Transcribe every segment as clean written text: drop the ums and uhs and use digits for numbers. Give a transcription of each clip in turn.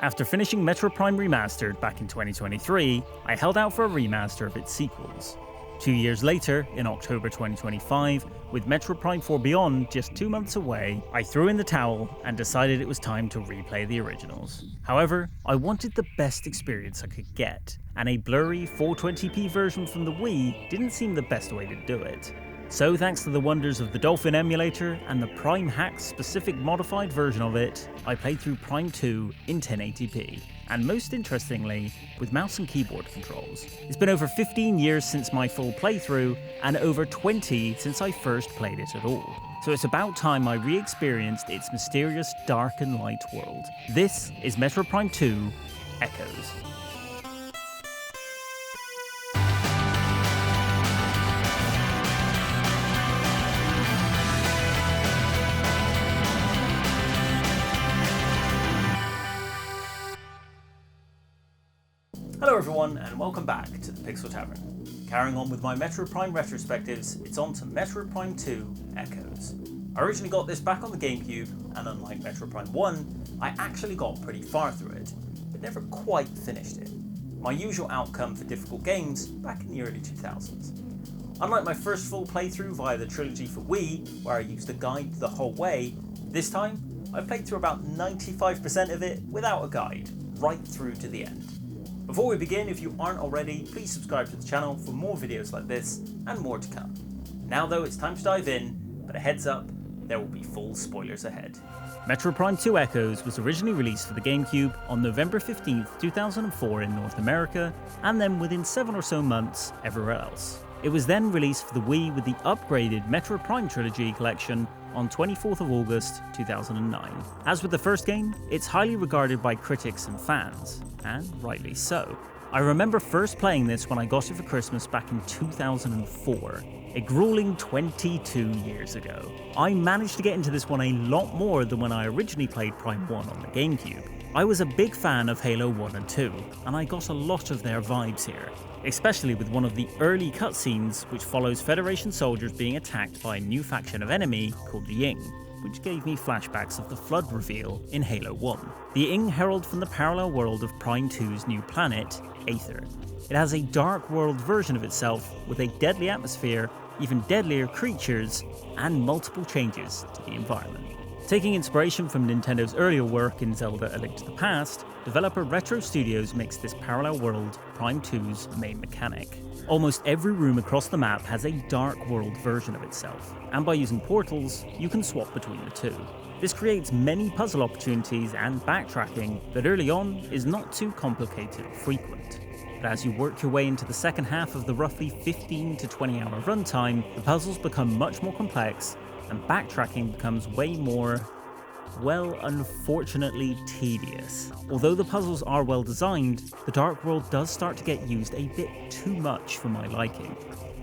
After finishing Metroid Prime Remastered back in 2023, I held out for a remaster of its sequels. 2 years later, in October 2025, with Metroid Prime 4 Beyond just 2 months away, I threw in the towel and decided it was time to replay the originals. However, I wanted the best experience I could get, and a blurry 420p version from the Wii didn't seem the best way to do it. So thanks to the wonders of the Dolphin emulator and the Prime Hacks specific modified version of it, I played through Prime 2 in 1080p, and most interestingly, with mouse and keyboard controls. It's been over 15 years since my full playthrough, and over 20 since I first played it at all. So it's about time I re-experienced its mysterious dark and light world. This is Metroid Prime 2 Echoes. Hello everyone, and welcome back to the Pixel Tavern. Carrying on with my Metroid Prime retrospectives, it's on to Metroid Prime 2 Echoes. I originally got this back on the GameCube, and unlike Metroid Prime 1, I actually got pretty far through it, but never quite finished it. My usual outcome for difficult games back in the early 2000s. Unlike my first full playthrough via the trilogy for Wii, where I used a guide the whole way, this time I played through about 95% of it without a guide, right through to the end. Before we begin, if you aren't already, please subscribe to the channel for more videos like this and more to come. Now though, it's time to dive in, but a heads up, there will be full spoilers ahead. Metroid Prime 2 Echoes was originally released for the GameCube on November 15th, 2004 in North America, and then within 7 or so months everywhere else. It was then released for the Wii with the upgraded Metroid Prime Trilogy collection on 24th of August 2009. As with the first game, it's highly regarded by critics and fans, and rightly so. I remember first playing this when I got it for Christmas back in 2004, a grueling 22 years ago. I managed to get into this one a lot more than when I originally played Prime 1 on the GameCube. I was a big fan of Halo 1 and 2, and I got a lot of their vibes here, especially with one of the early cutscenes which follows Federation soldiers being attacked by a new faction of enemy called the Ing, which gave me flashbacks of the Flood reveal in Halo 1. The Ing herald from the parallel world of Prime 2's new planet, Aether. It has a dark world version of itself with a deadly atmosphere, even deadlier creatures, and multiple changes to the environment. Taking inspiration from Nintendo's earlier work in Zelda: A Link to the Past, developer Retro Studios makes this parallel world Prime 2's main mechanic. Almost every room across the map has a dark world version of itself, and by using portals, you can swap between the two. This creates many puzzle opportunities and backtracking that early on is not too complicated or frequent. But as you work your way into the second half of the roughly 15 to 20 hour runtime, the puzzles become much more complex, and backtracking becomes way more, well, unfortunately tedious. Although the puzzles are well designed, the dark world does start to get used a bit too much for my liking,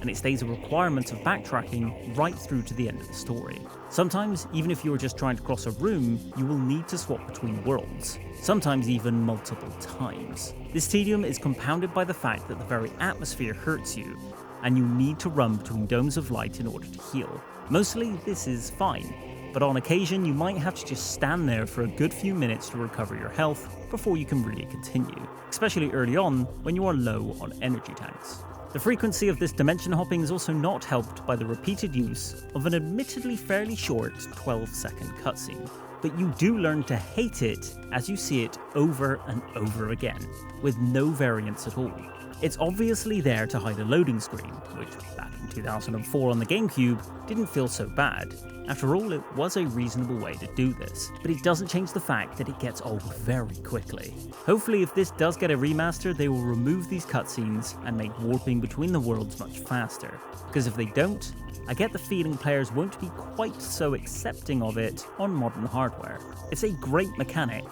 and it stays a requirement of backtracking right through to the end of the story. Sometimes, even if you're just trying to cross a room, you will need to swap between worlds, sometimes even multiple times. This tedium is compounded by the fact that the very atmosphere hurts you, and you need to run between domes of light in order to heal. Mostly this is fine, but on occasion you might have to just stand there for a good few minutes to recover your health before you can really continue, especially early on when you are low on energy tanks. The frequency of this dimension hopping is also not helped by the repeated use of an admittedly fairly short 12-second cutscene, but you do learn to hate it as you see it over and over again, with no variance at all. It's obviously there to hide a loading screen, which back in 2004 on the GameCube didn't feel so bad. After all, it was a reasonable way to do this, but it doesn't change the fact that it gets old very quickly. Hopefully if this does get a remaster, they will remove these cutscenes and make warping between the worlds much faster, because if they don't, I get the feeling players won't be quite so accepting of it on modern hardware. It's a great mechanic,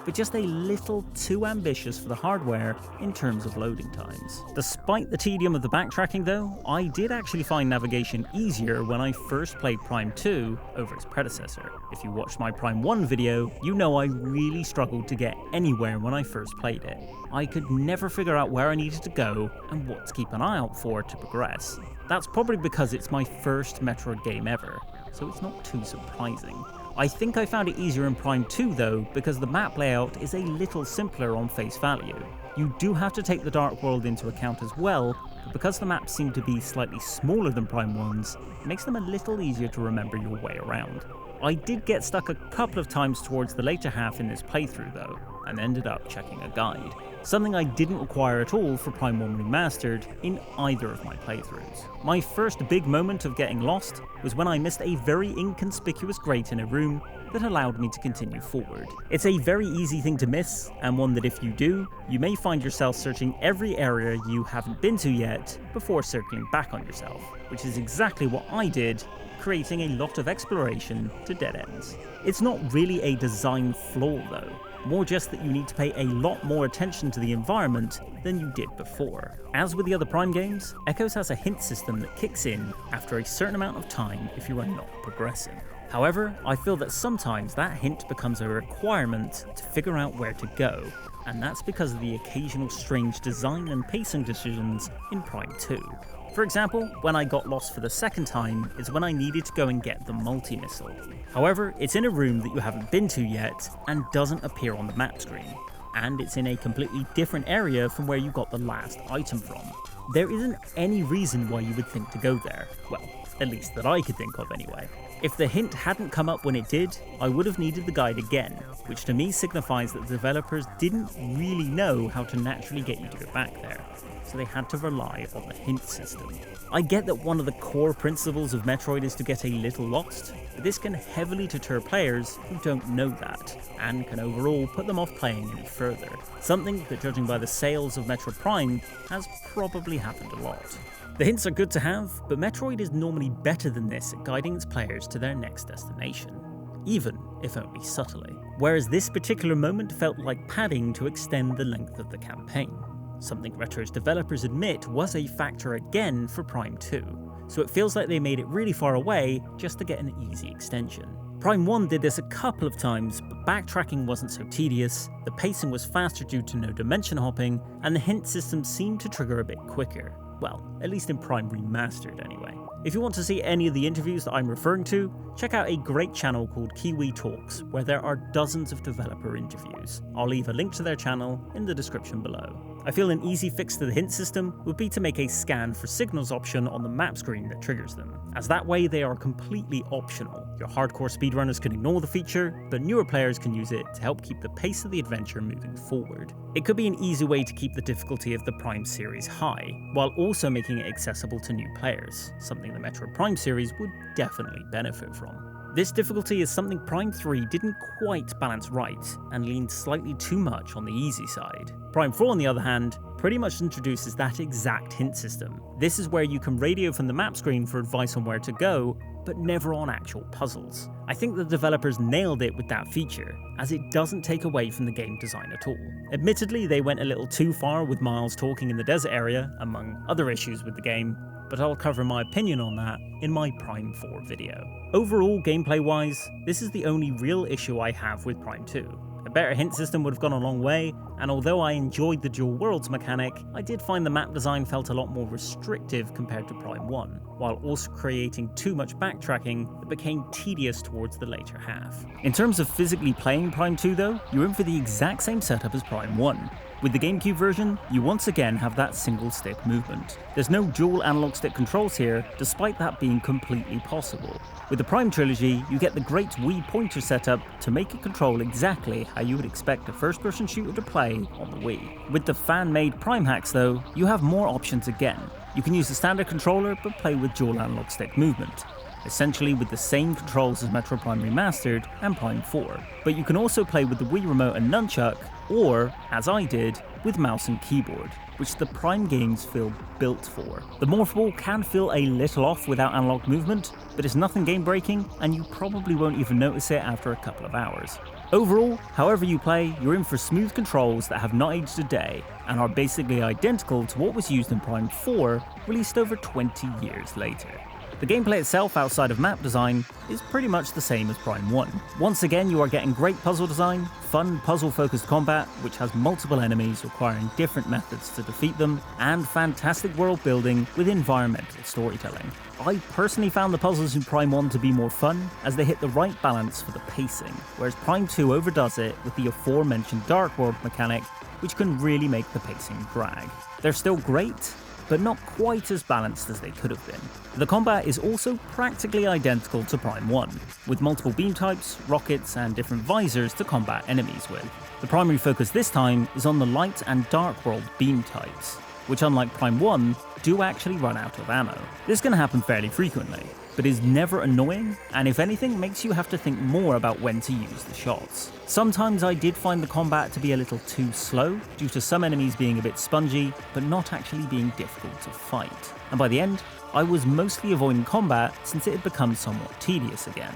but just a little too ambitious for the hardware in terms of loading times. Despite the tedium of the backtracking though, I did actually find navigation easier when I first played Prime 2 over its predecessor. If you watched my Prime 1 video, you know I really struggled to get anywhere when I first played it. I could never figure out where I needed to go and what to keep an eye out for to progress. That's probably because it's my first Metroid game ever, so it's not too surprising. I think I found it easier in Prime 2 though, because the map layout is a little simpler on face value. You do have to take the Dark World into account as well, but because the maps seem to be slightly smaller than Prime 1's, it makes them a little easier to remember your way around. I did get stuck a couple of times towards the later half in this playthrough though, and ended up checking a guide. Something I didn't require at all for Prime 1 Remastered in either of my playthroughs. My first big moment of getting lost was when I missed a very inconspicuous grate in a room that allowed me to continue forward. It's a very easy thing to miss, and one that if you do, you may find yourself searching every area you haven't been to yet before circling back on yourself, which is exactly what I did, creating a lot of exploration to dead ends. It's not really a design flaw though, more just that you need to pay a lot more attention to the environment than you did before. As with the other Prime games, Echoes has a hint system that kicks in after a certain amount of time if you are not progressing. However, I feel that sometimes that hint becomes a requirement to figure out where to go, and that's because of the occasional strange design and pacing decisions in Prime 2. For example, when I got lost for the second time is when I needed to go and get the multi-missile. However, it's in a room that you haven't been to yet and doesn't appear on the map screen, and it's in a completely different area from where you got the last item from. There isn't any reason why you would think to go there, well, at least that I could think of anyway. If the hint hadn't come up when it did, I would have needed the guide again, which to me signifies that the developers didn't really know how to naturally get you to go back there, so they had to rely on the hint system. I get that one of the core principles of Metroid is to get a little lost, but this can heavily deter players who don't know that, and can overall put them off playing any further. Something that, judging by the sales of Metroid Prime, has probably happened a lot. The hints are good to have, but Metroid is normally better than this at guiding its players to their next destination, even if only subtly. Whereas this particular moment felt like padding to extend the length of the campaign. Something Retro's developers admit was a factor again for Prime 2, so it feels like they made it really far away just to get an easy extension. Prime 1 did this a couple of times, but backtracking wasn't so tedious, the pacing was faster due to no dimension hopping, and the hint system seemed to trigger a bit quicker. Well, at least in Prime Remastered anyway. If you want to see any of the interviews that I'm referring to, check out a great channel called Kiwi Talks, where there are dozens of developer interviews. I'll leave a link to their channel in the description below. I feel an easy fix to the hint system would be to make a scan for signals option on the map screen that triggers them, as that way they are completely optional. Your hardcore speedrunners can ignore the feature, but newer players can use it to help keep the pace of the adventure moving forward. It could be an easy way to keep the difficulty of the Prime series high, while also making it accessible to new players, something the Metroid Prime series would definitely benefit from. This difficulty is something Prime 3 didn't quite balance right, and leaned slightly too much on the easy side. Prime 4 on the other hand, pretty much introduces that exact hint system. This is where you can radio from the map screen for advice on where to go, but never on actual puzzles. I think the developers nailed it with that feature, as it doesn't take away from the game design at all. Admittedly, they went a little too far with Miles talking in the desert area, among other issues with the game, but I'll cover my opinion on that in my Prime 4 video. Overall, gameplay-wise, this is the only real issue I have with Prime 2. A better hint system would have gone a long way, and although I enjoyed the dual worlds mechanic, I did find the map design felt a lot more restrictive compared to Prime 1, while also creating too much backtracking that became tedious towards the later half. In terms of physically playing Prime 2 though, you're in for the exact same setup as Prime 1. With the GameCube version, you once again have that single stick movement. There's no dual analog stick controls here, despite that being completely possible. With the Prime trilogy, you get the great Wii pointer setup to make it control exactly how you would expect a first-person shooter to play on the Wii. With the fan-made Prime hacks though, you have more options again. You can use the standard controller but play with dual analog stick movement, essentially with the same controls as Metroid Prime Remastered and Prime 4. But you can also play with the Wii Remote and Nunchuck, or, as I did, with mouse and keyboard, which the Prime games feel built for. The Morph Ball can feel a little off without analog movement, but it's nothing game breaking, and you probably won't even notice it after a couple of hours. Overall, however you play, you're in for smooth controls that have not aged a day, and are basically identical to what was used in Prime 4, released over 20 years later. The gameplay itself outside of map design is pretty much the same as Prime 1. Once again, you are getting great puzzle design, fun puzzle-focused combat, which has multiple enemies requiring different methods to defeat them, and fantastic world building with environmental storytelling. I personally found the puzzles in Prime 1 to be more fun, as they hit the right balance for the pacing, whereas Prime 2 overdoes it with the aforementioned Dark World mechanic, which can really make the pacing drag. They're still great, but not quite as balanced as they could have been. The combat is also practically identical to Prime 1, with multiple beam types, rockets, and different visors to combat enemies with. The primary focus this time is on the light and dark world beam types, which unlike Prime 1, do actually run out of ammo. This can happen fairly frequently, but is never annoying, and if anything makes you have to think more about when to use the shots. Sometimes I did find the combat to be a little too slow, due to some enemies being a bit spongy, but not actually being difficult to fight. And by the end, I was mostly avoiding combat since it had become somewhat tedious again.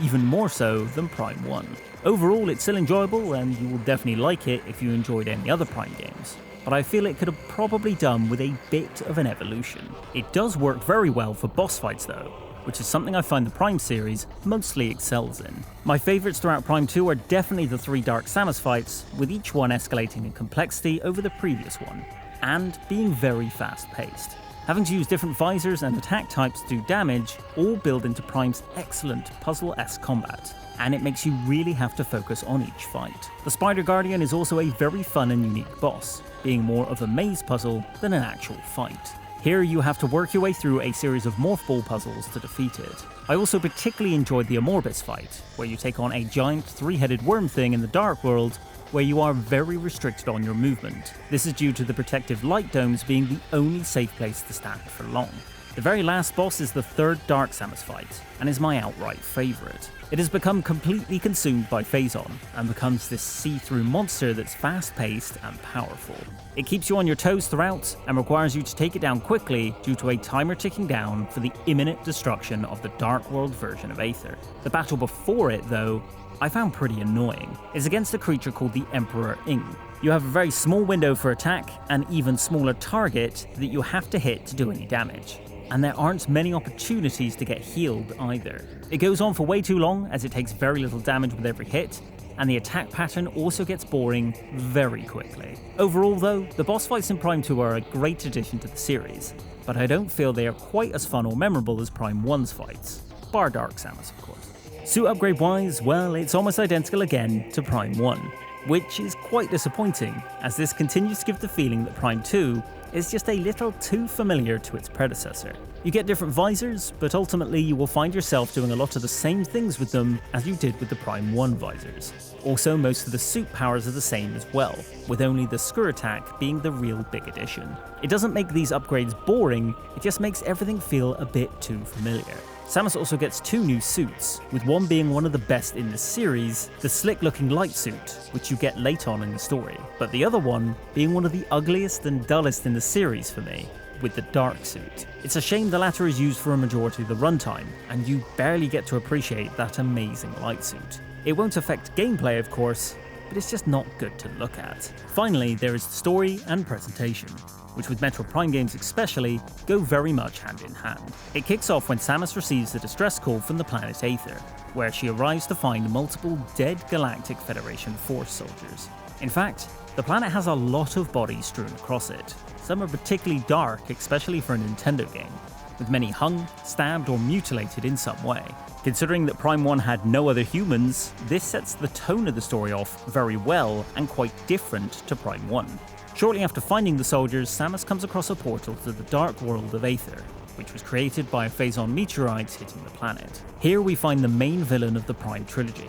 Even more so than Prime 1. Overall, it's still enjoyable, and you will definitely like it if you enjoyed any other Prime games, but I feel it could have probably done with a bit of an evolution. It does work very well for boss fights though, which is something I find the Prime series mostly excels in. My favourites throughout Prime 2 are definitely the 3 Dark Samus fights, with each one escalating in complexity over the previous one, and being very fast-paced. Having to use different visors and attack types to do damage all build into Prime's excellent puzzle-esque combat, and it makes you really have to focus on each fight. The Spider Guardian is also a very fun and unique boss, being more of a maze puzzle than an actual fight. Here you have to work your way through a series of morph ball puzzles to defeat it. I also particularly enjoyed the Amorbis fight, where you take on a giant 3-headed worm thing in the Dark World, where you are very restricted on your movement. This is due to the protective light domes being the only safe place to stand for long. The very last boss is the 3rd Dark Samus fight, and is my outright favourite. It has become completely consumed by Phazon, and becomes this see-through monster that's fast-paced and powerful. It keeps you on your toes throughout, and requires you to take it down quickly due to a timer ticking down for the imminent destruction of the Dark World version of Aether. The battle before it, though, I found pretty annoying. It's against a creature called the Emperor Ing. You have a very small window for attack, and even smaller target that you have to hit to do any damage. And there aren't many opportunities to get healed either. It goes on for way too long, as it takes very little damage with every hit, and the attack pattern also gets boring very quickly. Overall though, the boss fights in Prime 2 are a great addition to the series, but I don't feel they are quite as fun or memorable as Prime 1's fights, bar Dark Samus of course. Suit upgrade wise, well, it's almost identical again to Prime 1, which is quite disappointing, as this continues to give the feeling that Prime 2 is just a little too familiar to its predecessor. You get different visors, but ultimately you will find yourself doing a lot of the same things with them as you did with the Prime 1 visors. Also, most of the suit powers are the same as well, with only the Skur attack being the real big addition. It doesn't make these upgrades boring, it just makes everything feel a bit too familiar. Samus also gets 2 new suits, with one being one of the best in the series, the slick-looking light suit, which you get late on in the story, but the other one being one of the ugliest and dullest in the series for me, with the dark suit. It's a shame the latter is used for a majority of the runtime, and you barely get to appreciate that amazing light suit. It won't affect gameplay of course, but it's just not good to look at. Finally, there is the story and presentation, which with Metroid Prime games especially, go very much hand in hand. It kicks off when Samus receives the distress call from the planet Aether, where she arrives to find multiple dead Galactic Federation Force soldiers. In fact, the planet has a lot of bodies strewn across it. Some are particularly dark, especially for a Nintendo game, with many hung, stabbed, or mutilated in some way. Considering that Prime 1 had no other humans, this sets the tone of the story off very well and quite different to Prime 1. Shortly after finding the soldiers, Samus comes across a portal to the Dark World of Aether, which was created by a Phazon meteorite hitting the planet. Here we find the main villain of the Prime trilogy,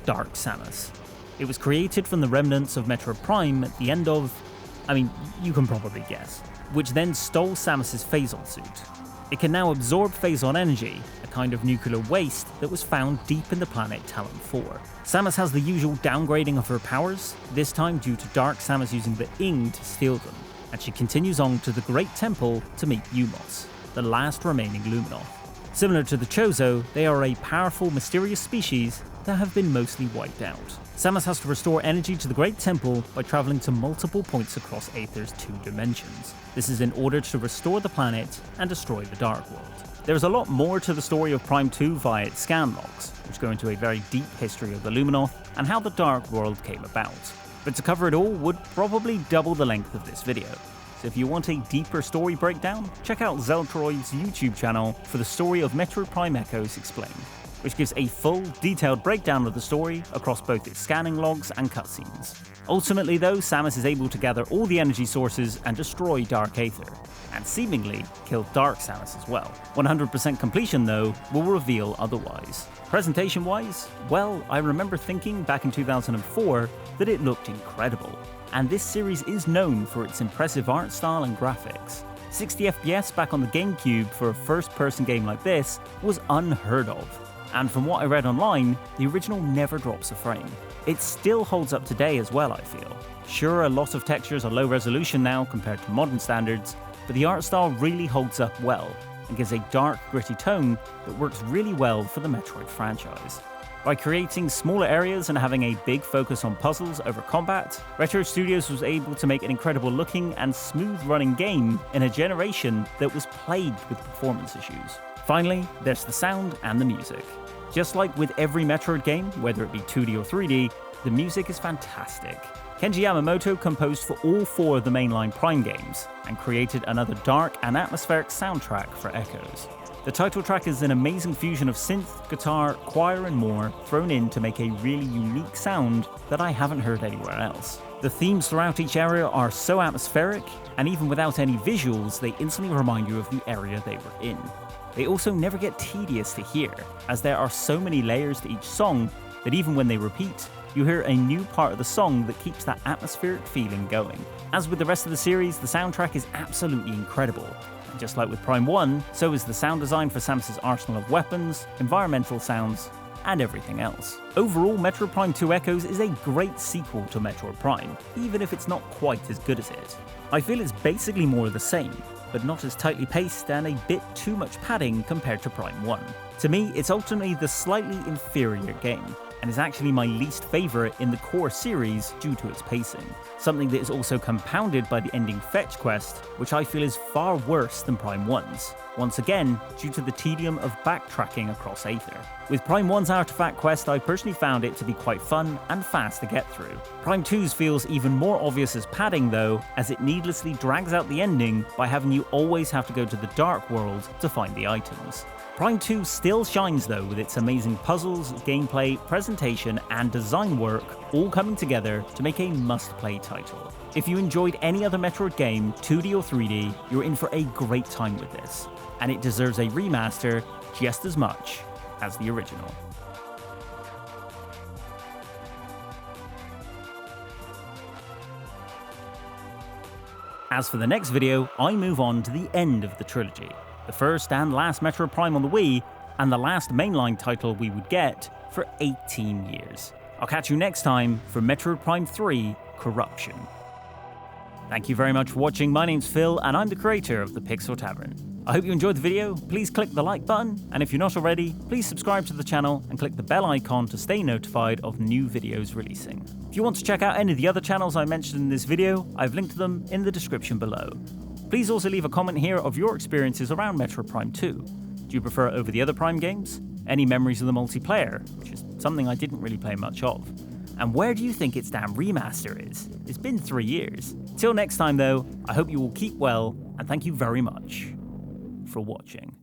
Dark Samus. It was created from the remnants of Metroid Prime at the end of, you can probably guess, which then stole Samus's Phazon suit. It can now absorb Phazon energy, a kind of nuclear waste that was found deep in the planet Talon 4. Samus has the usual downgrading of her powers, this time due to Dark Samus using the Ing to steal them, and she continues on to the Great Temple to meet Umos, the last remaining Luminoth. Similar to the Chozo, they are a powerful, mysterious species that have been mostly wiped out. Samus has to restore energy to the Great Temple by travelling to multiple points across Aether's 2 dimensions. This is in order to restore the planet and destroy the Dark World. There's a lot more to the story of Prime 2 via its scan logs, which go into a very deep history of the Luminoth and how the Dark World came about. But to cover it all would probably double the length of this video. So if you want a deeper story breakdown, check out Zeltroid's YouTube channel for the story of Metroid Prime Echoes Explained, which gives a full, detailed breakdown of the story across both its scanning logs and cutscenes. Ultimately though, Samus is able to gather all the energy sources and destroy Dark Aether, and seemingly kill Dark Samus as well. 100% completion though will reveal otherwise. Presentation-wise, well, I remember thinking back in 2004 that it looked incredible, and this series is known for its impressive art style and graphics. 60 FPS back on the GameCube for a first-person game like this was unheard of, and from what I read online, the original never drops a frame. It still holds up today as well, I feel. Sure, a lot of textures are low resolution now compared to modern standards, but the art style really holds up well, and gives a dark, gritty tone that works really well for the Metroid franchise. By creating smaller areas and having a big focus on puzzles over combat, Retro Studios was able to make an incredible looking and smooth running game in a generation that was plagued with performance issues. Finally, there's the sound and the music. Just like with every Metroid game, whether it be 2D or 3D, the music is fantastic. Kenji Yamamoto composed for all 4 of the mainline Prime games, and created another dark and atmospheric soundtrack for Echoes. The title track is an amazing fusion of synth, guitar, choir and more thrown in to make a really unique sound that I haven't heard anywhere else. The themes throughout each area are so atmospheric, and even without any visuals, they instantly remind you of the area they were in. They also never get tedious to hear, as there are so many layers to each song that even when they repeat, you hear a new part of the song that keeps that atmospheric feeling going. As with the rest of the series, the soundtrack is absolutely incredible. And just like with Prime 1, so is the sound design for Samus' arsenal of weapons, environmental sounds, and everything else. Overall, Metroid Prime 2 Echoes is a great sequel to Metroid Prime, even if it's not quite as good as it. I feel it's basically more of the same, but not as tightly paced and a bit too much padding compared to Prime 1. To me, it's ultimately the slightly inferior game, and is actually my least favourite in the core series due to its pacing. Something that is also compounded by the ending fetch quest, which I feel is far worse than Prime 1's, once again due to the tedium of backtracking across Aether. With Prime 1's artifact quest, I personally found it to be quite fun and fast to get through. Prime 2's feels even more obvious as padding though, as it needlessly drags out the ending by having you always have to go to the Dark World to find the items. Prime 2 still shines though with its amazing puzzles, gameplay, presentation and design work all coming together to make a must-play title. If you enjoyed any other Metroid game, 2D or 3D, you're in for a great time with this, and it deserves a remaster just as much as the original. As for the next video, I move on to the end of the trilogy. The first and last Metroid Prime on the Wii, and the last mainline title we would get for 18 years. I'll catch you next time for Metroid Prime 3 Corruption. Thank you very much for watching. My name's Phil, and I'm the creator of the Pixel Tavern. I hope you enjoyed the video. Please click the like button, and if you're not already, please subscribe to the channel and click the bell icon to stay notified of new videos releasing. If you want to check out any of the other channels I mentioned in this video, I've linked them in the description below. Please also leave a comment here of your experiences around Metroid Prime 2. Do you prefer it over the other Prime games? Any memories of the multiplayer, which is something I didn't really play much of? And where do you think its damn remaster is? It's been 3 years. Till next time though, I hope you will keep well, and thank you very much for watching.